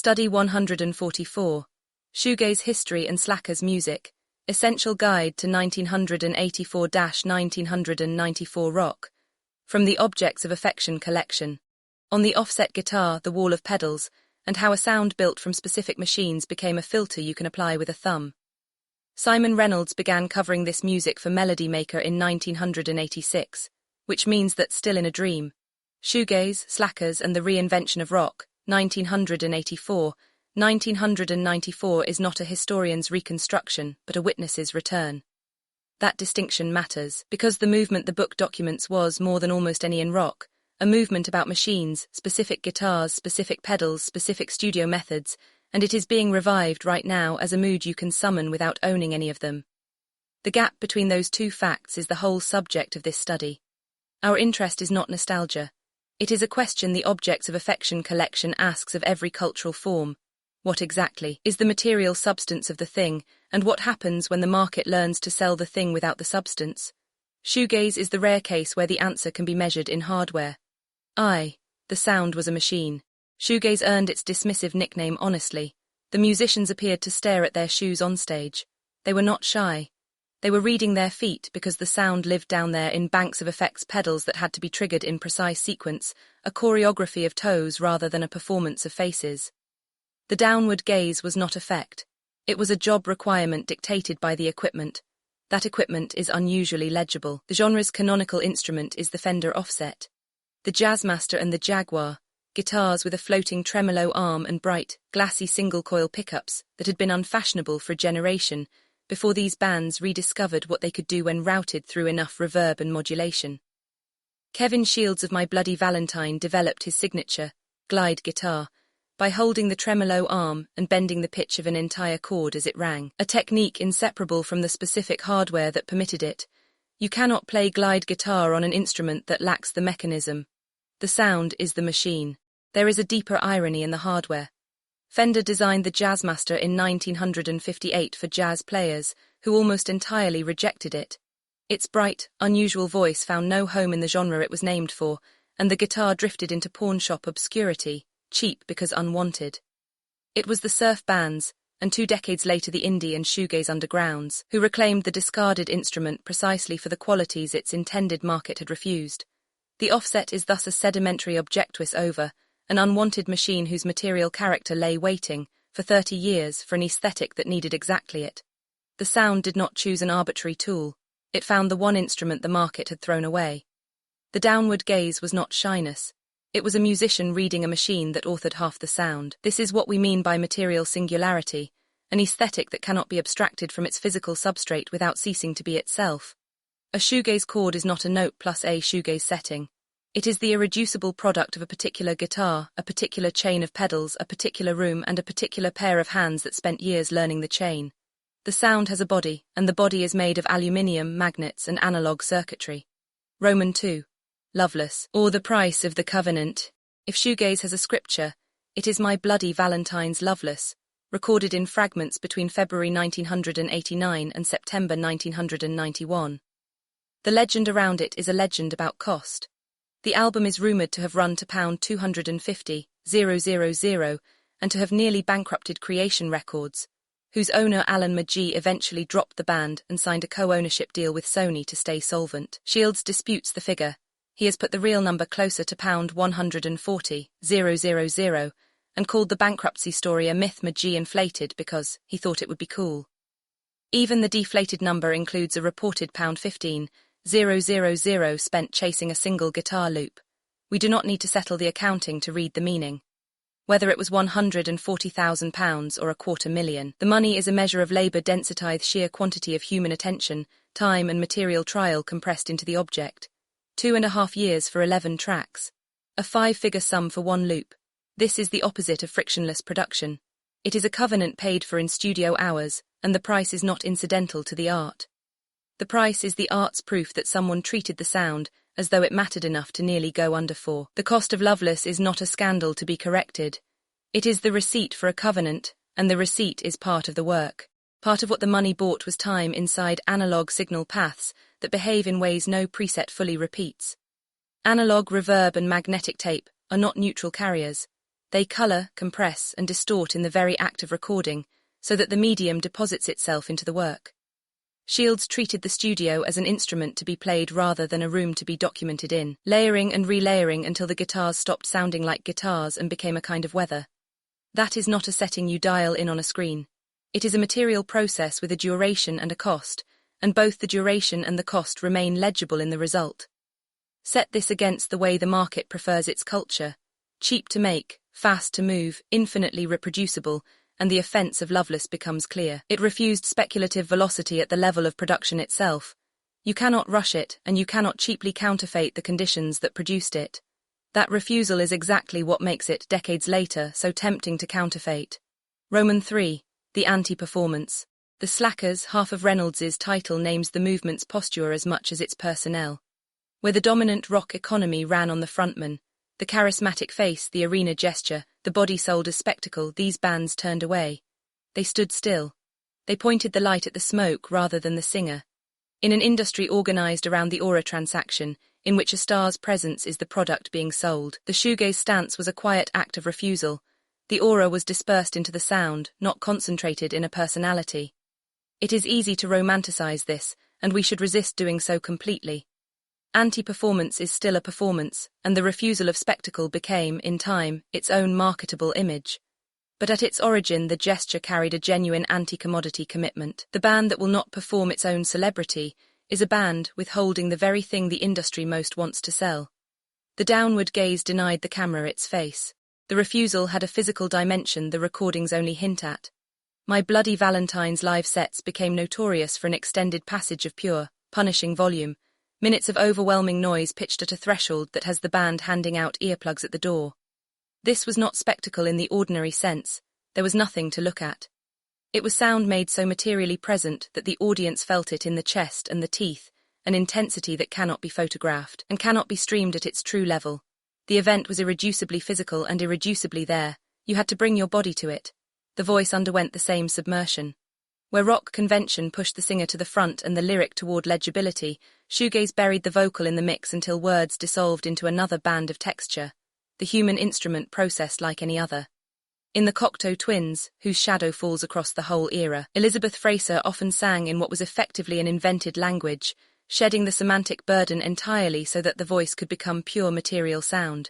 Study 144, Shoegaze History and Slackers Music, Essential Guide to 1984–1994 Rock, from the Objects of Affection collection. On the offset guitar, the wall of pedals, and how a sound built from specific machines became a filter you can apply with a thumb. Simon Reynolds began covering this music for Melody Maker in 1986, which means that Still in a Dream, Shoegaze, Slackers and the Reinvention of Rock, 1984. 1994 is not a historian's reconstruction, but a witness's return. That distinction matters, because the movement the book documents was, more than almost any in rock, a movement about machines, specific guitars, specific pedals, specific studio methods, and it is being revived right now as a mood you can summon without owning any of them. The gap between those two facts is the whole subject of this study. Our interest is not nostalgia. It is a question the Objects of Affection collection asks of every cultural form. What exactly is the material substance of the thing, and what happens when the market learns to sell the thing without the substance? Shoegaze is the rare case where the answer can be measured in hardware. The sound was a machine. Shoegaze earned its dismissive nickname honestly. The musicians appeared to stare at their shoes on stage. They were not shy. They were reading their feet because the sound lived down there in banks of effects pedals that had to be triggered in precise sequence, a choreography of toes rather than a performance of faces. The downward gaze was not effect. It was a job requirement dictated by the equipment. That equipment is unusually legible. The genre's canonical instrument is the Fender offset. The Jazzmaster and the Jaguar, guitars with a floating tremolo arm and bright, glassy single-coil pickups that had been unfashionable for a generation, before these bands rediscovered what they could do when routed through enough reverb and modulation. Kevin Shields of My Bloody Valentine developed his signature, glide guitar, by holding the tremolo arm and bending the pitch of an entire chord as it rang, a technique inseparable from the specific hardware that permitted it. You cannot play glide guitar on an instrument that lacks the mechanism. The sound is the machine. There is a deeper irony in the hardware. Fender designed the Jazzmaster in 1958 for jazz players, who almost entirely rejected it. Its bright, unusual voice found no home in the genre it was named for, and the guitar drifted into pawnshop obscurity, cheap because unwanted. It was the surf bands, and 2 decades later the indie and shoegaze undergrounds, who reclaimed the discarded instrument precisely for the qualities its intended market had refused. The offset is thus a sedimentary objectus over, an unwanted machine whose material character lay waiting, for 30 years, for an aesthetic that needed exactly it. The sound did not choose an arbitrary tool. It found the one instrument the market had thrown away. The downward gaze was not shyness. It was a musician reading a machine that authored half the sound. This is what we mean by material singularity, an aesthetic that cannot be abstracted from its physical substrate without ceasing to be itself. A shoegaze chord is not a note plus a shoegaze setting. It is the irreducible product of a particular guitar, a particular chain of pedals, a particular room, and a particular pair of hands that spent years learning the chain. The sound has a body, and the body is made of aluminium, magnets, and analog circuitry. Roman 2. Loveless, or The Price of the Covenant. If shoegaze has a scripture, it is My Bloody Valentine's Loveless, recorded in fragments between February 1989 and September 1991. The legend around it is a legend about cost. The album is rumoured to have run to £250,000 and to have nearly bankrupted Creation Records, whose owner Alan McGee eventually dropped the band and signed a co-ownership deal with Sony to stay solvent. Shields disputes the figure. He has put the real number closer to £140,000 and called the bankruptcy story a myth McGee inflated because he thought it would be cool. Even the deflated number includes a reported £15,000 spent chasing a single guitar loop. We do not need to settle the accounting to read the meaning. Whether it was £140,000 or £250,000, the money is a measure of labour densitized sheer quantity of human attention, time and material trial compressed into the object. 2.5 years for 11 tracks. A 5-figure sum for one loop. This is the opposite of frictionless production. It is a covenant paid for in studio hours, and the price is not incidental to the art. The price is the art's proof that someone treated the sound as though it mattered enough to nearly go under for. The cost of Loveless is not a scandal to be corrected. It is the receipt for a covenant, and the receipt is part of the work. Part of what the money bought was time inside analog signal paths that behave in ways no preset fully repeats. Analog, reverb, and magnetic tape are not neutral carriers. They color, compress, and distort in the very act of recording, so that the medium deposits itself into the work. Shields treated the studio as an instrument to be played rather than a room to be documented in, layering and relayering until the guitars stopped sounding like guitars and became a kind of weather. That is not a setting you dial in on a screen. It is a material process with a duration and a cost, and both the duration and the cost remain legible in the result. Set this against the way the market prefers its culture: cheap to make, fast to move, infinitely reproducible, and the offense of Loveless becomes clear. It refused speculative velocity at the level of production itself. You cannot rush it, and you cannot cheaply counterfeit the conditions that produced it. That refusal is exactly what makes it, decades later, so tempting to counterfeit. Roman 3, the anti-performance. The Slackers, half of Reynolds's title, names the movement's posture as much as its personnel. Where the dominant rock economy ran on the frontman, the charismatic face, the arena gesture, the body sold as spectacle, these bands turned away. They stood still. They pointed the light at the smoke rather than the singer. In an industry organized around the aura transaction, in which a star's presence is the product being sold, the shoegaze stance was a quiet act of refusal. The aura was dispersed into the sound, not concentrated in a personality. It is easy to romanticize this, and we should resist doing so completely. Anti-performance is still a performance, and the refusal of spectacle became, in time, its own marketable image. But at its origin the gesture carried a genuine anti-commodity commitment. The band that will not perform its own celebrity is a band withholding the very thing the industry most wants to sell. The downward gaze denied the camera its face. The refusal had a physical dimension the recordings only hint at. My Bloody Valentine's live sets became notorious for an extended passage of pure, punishing volume, minutes of overwhelming noise pitched at a threshold that has the band handing out earplugs at the door. This was not spectacle in the ordinary sense. There was nothing to look at. It was sound made so materially present that the audience felt it in the chest and the teeth, an intensity that cannot be photographed and cannot be streamed at its true level. The event was irreducibly physical and irreducibly there. You had to bring your body to it. The voice underwent the same submersion. Where rock convention pushed the singer to the front and the lyric toward legibility, shoegaze buried the vocal in the mix until words dissolved into another band of texture, the human instrument processed like any other. In the Cocteau Twins, whose shadow falls across the whole era, Elizabeth Fraser often sang in what was effectively an invented language, shedding the semantic burden entirely so that the voice could become pure material sound.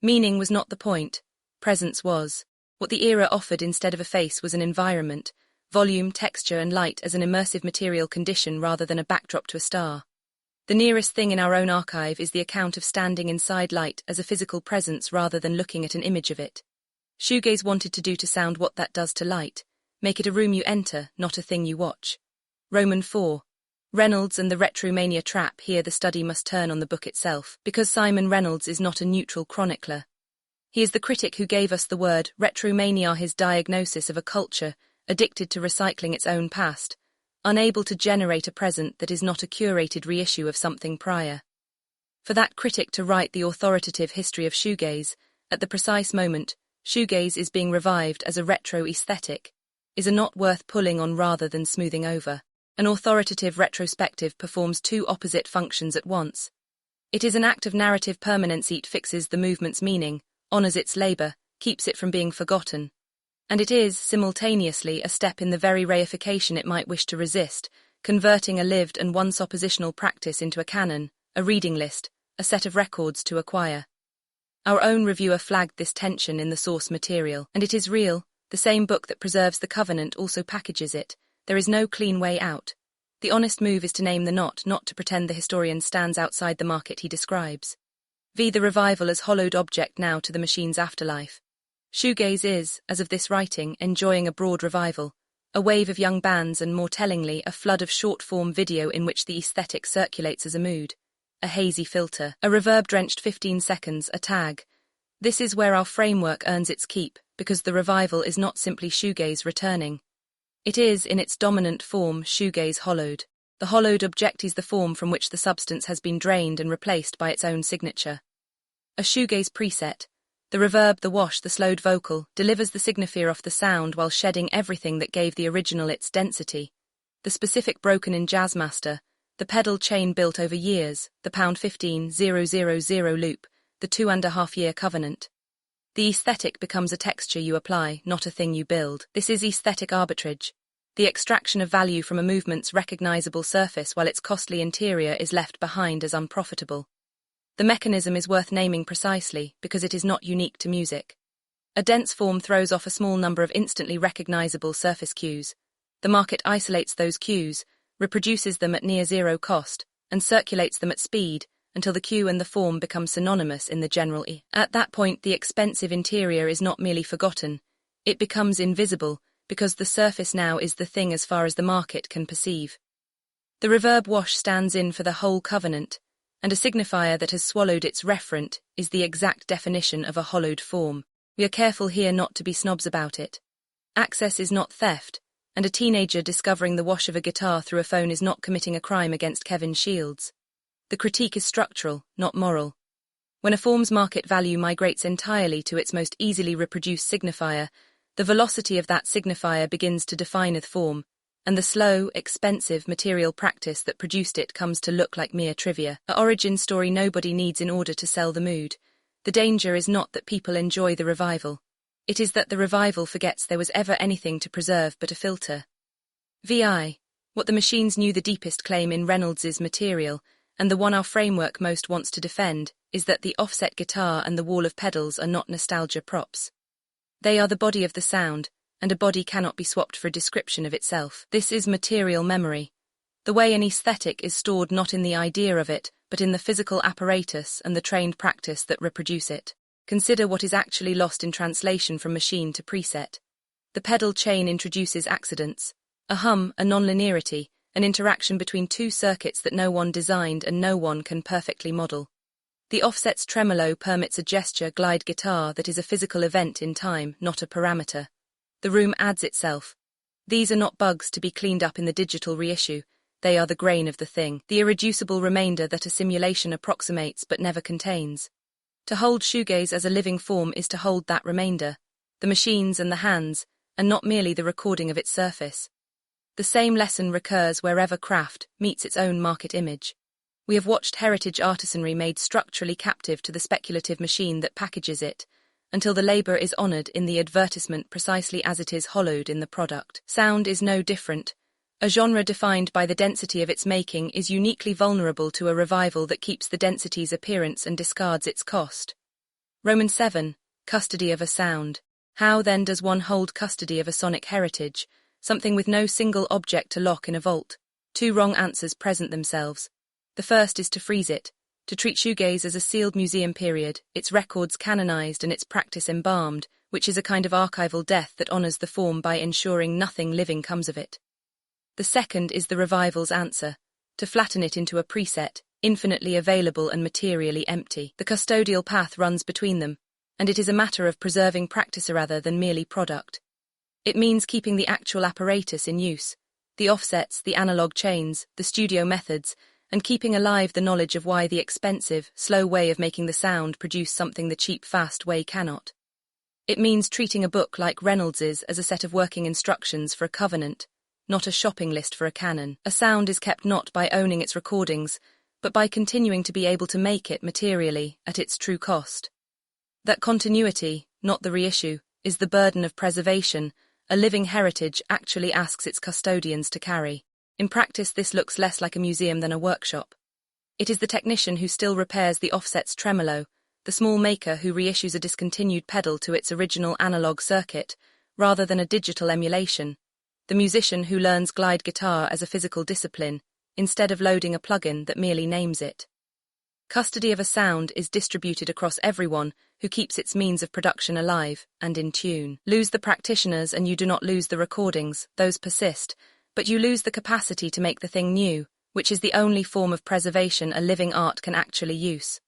Meaning was not the point, presence was. What the era offered instead of a face was an environment, volume, texture, and light as an immersive material condition rather than a backdrop to a star. The nearest thing in our own archive is the account of standing inside light as a physical presence rather than looking at an image of it. Shoegaze wanted to do to sound what that does to light, make it a room you enter, not a thing you watch. Roman 4. Reynolds and the Retromania trap. Here the study must turn on the book itself, because Simon Reynolds is not a neutral chronicler. He is the critic who gave us the word retromania, his diagnosis of a culture addicted to recycling its own past, unable to generate a present that is not a curated reissue of something prior. For that critic to write the authoritative history of shoegaze, at the precise moment, shoegaze is being revived as a retro aesthetic, is a knot worth pulling on rather than smoothing over. An authoritative retrospective performs two opposite functions at once. It is an act of narrative permanence. It fixes the movement's meaning, honors its labor, keeps it from being forgotten. And it is, simultaneously, a step in the very reification it might wish to resist, converting a lived and once oppositional practice into a canon, a reading list, a set of records to acquire. Our own reviewer flagged this tension in the source material, and it is real. The same book that preserves the covenant also packages it. There is no clean way out. The honest move is to name the knot, not to pretend the historian stands outside the market he describes. The revival as hollowed object now to the machine's afterlife. Shoegaze is, as of this writing, enjoying a broad revival, a wave of young bands and, more tellingly, a flood of short-form video in which the aesthetic circulates as a mood, a hazy filter, a reverb-drenched 15 seconds, a tag. This is where our framework earns its keep, because the revival is not simply shoegaze returning. It is, in its dominant form, shoegaze hollowed. The hollowed object is the form from which the substance has been drained and replaced by its own signature. A shoegaze preset, the reverb, the wash, the slowed vocal, delivers the signifier off the sound while shedding everything that gave the original its density. The specific broken in Jazzmaster, the pedal chain built over years, the pound 15,000 loop, the 2.5-year covenant. The aesthetic becomes a texture you apply, not a thing you build. This is aesthetic arbitrage, the extraction of value from a movement's recognizable surface while its costly interior is left behind as unprofitable. The mechanism is worth naming precisely because it is not unique to music. A dense form throws off a small number of instantly recognizable surface cues. The market isolates those cues, reproduces them at near zero cost, and circulates them at speed until the cue and the form become synonymous in the general E. At that point, the expensive interior is not merely forgotten, it becomes invisible, because the surface now is the thing as far as the market can perceive. The reverb wash stands in for the whole covenant, and a signifier that has swallowed its referent is the exact definition of a hollowed form. We are careful here not to be snobs about it. Access is not theft, and a teenager discovering the wash of a guitar through a phone is not committing a crime against Kevin Shields. The critique is structural, not moral. When a form's market value migrates entirely to its most easily reproduced signifier, the velocity of that signifier begins to define the form, and the slow, expensive material practice that produced it comes to look like mere trivia. An origin story nobody needs in order to sell the mood. The danger is not that people enjoy the revival. It is that the revival forgets there was ever anything to preserve but a filter. VI. What the machines knew the deepest claim in Reynolds's Material, and the one our framework most wants to defend, is that the offset guitar and the wall of pedals are not nostalgia props. They are the body of the sound, and a body cannot be swapped for a description of itself. This is material memory. The way an aesthetic is stored not in the idea of it, but in the physical apparatus and the trained practice that reproduce it. Consider what is actually lost in translation from machine to preset. The pedal chain introduces accidents, a hum, a nonlinearity, an interaction between two circuits that no one designed and no one can perfectly model. The offset's tremolo permits a gesture glide guitar that is a physical event in time, not a parameter. The room adds itself. These are not bugs to be cleaned up in the digital reissue, they are the grain of the thing, the irreducible remainder that a simulation approximates but never contains. To hold shoegaze as a living form is to hold that remainder, the machines and the hands, and not merely the recording of its surface. The same lesson recurs wherever craft meets its own market image. We have watched heritage artisanry made structurally captive to the speculative machine that packages it, until the labor is honored in the advertisement precisely as it is hollowed in the product. Sound is no different. A genre defined by the density of its making is uniquely vulnerable to a revival that keeps the density's appearance and discards its cost. Roman 7. Custody of a sound. How then does one hold custody of a sonic heritage, something with no single object to lock in a vault? Two wrong answers present themselves. The first is to freeze it, to treat shoegaze as a sealed museum period, its records canonized and its practice embalmed, which is a kind of archival death that honors the form by ensuring nothing living comes of it. The second is the revival's answer, to flatten it into a preset, infinitely available and materially empty. The custodial path runs between them, and it is a matter of preserving practice rather than merely product. It means keeping the actual apparatus in use, the offsets, the analog chains, the studio methods, and keeping alive the knowledge of why the expensive, slow way of making the sound produce something the cheap, fast way cannot. It means treating a book like Reynolds's as a set of working instructions for a covenant, not a shopping list for a canon. A sound is kept not by owning its recordings, but by continuing to be able to make it materially at its true cost. That continuity, not the reissue, is the burden of preservation a living heritage actually asks its custodians to carry. In practice, this looks less like a museum than a workshop. It is the technician who still repairs the offset's tremolo, the small maker who reissues a discontinued pedal to its original analog circuit, rather than a digital emulation, the musician who learns glide guitar as a physical discipline, instead of loading a plugin that merely names it. Custody of a sound is distributed across everyone who keeps its means of production alive and in tune. Lose the practitioners and you do not lose the recordings, those persist, but you lose the capacity to make the thing new, which is the only form of preservation a living art can actually use.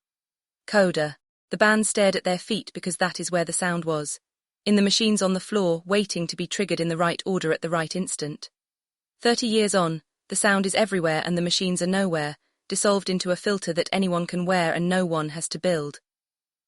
Coda. The band stared at their feet because that is where the sound was, in the machines on the floor, waiting to be triggered in the right order at the right instant. 30 years on, the sound is everywhere and the machines are nowhere, dissolved into a filter that anyone can wear and no one has to build.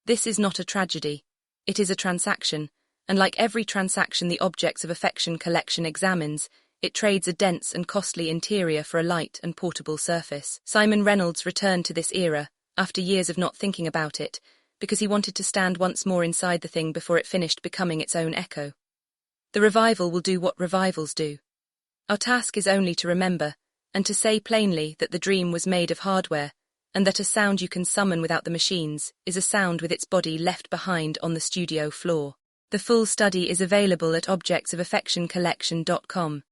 This is not a tragedy. It is a transaction, and like every transaction the objects of affection collection examines, it trades a dense and costly interior for a light and portable surface. Simon Reynolds returned to this era, after years of not thinking about it, because he wanted to stand once more inside the thing before it finished becoming its own echo. The revival will do what revivals do. Our task is only to remember, and to say plainly that the dream was made of hardware, and that a sound you can summon without the machines is a sound with its body left behind on the studio floor. The full study is available at objectsofaffectioncollection.com.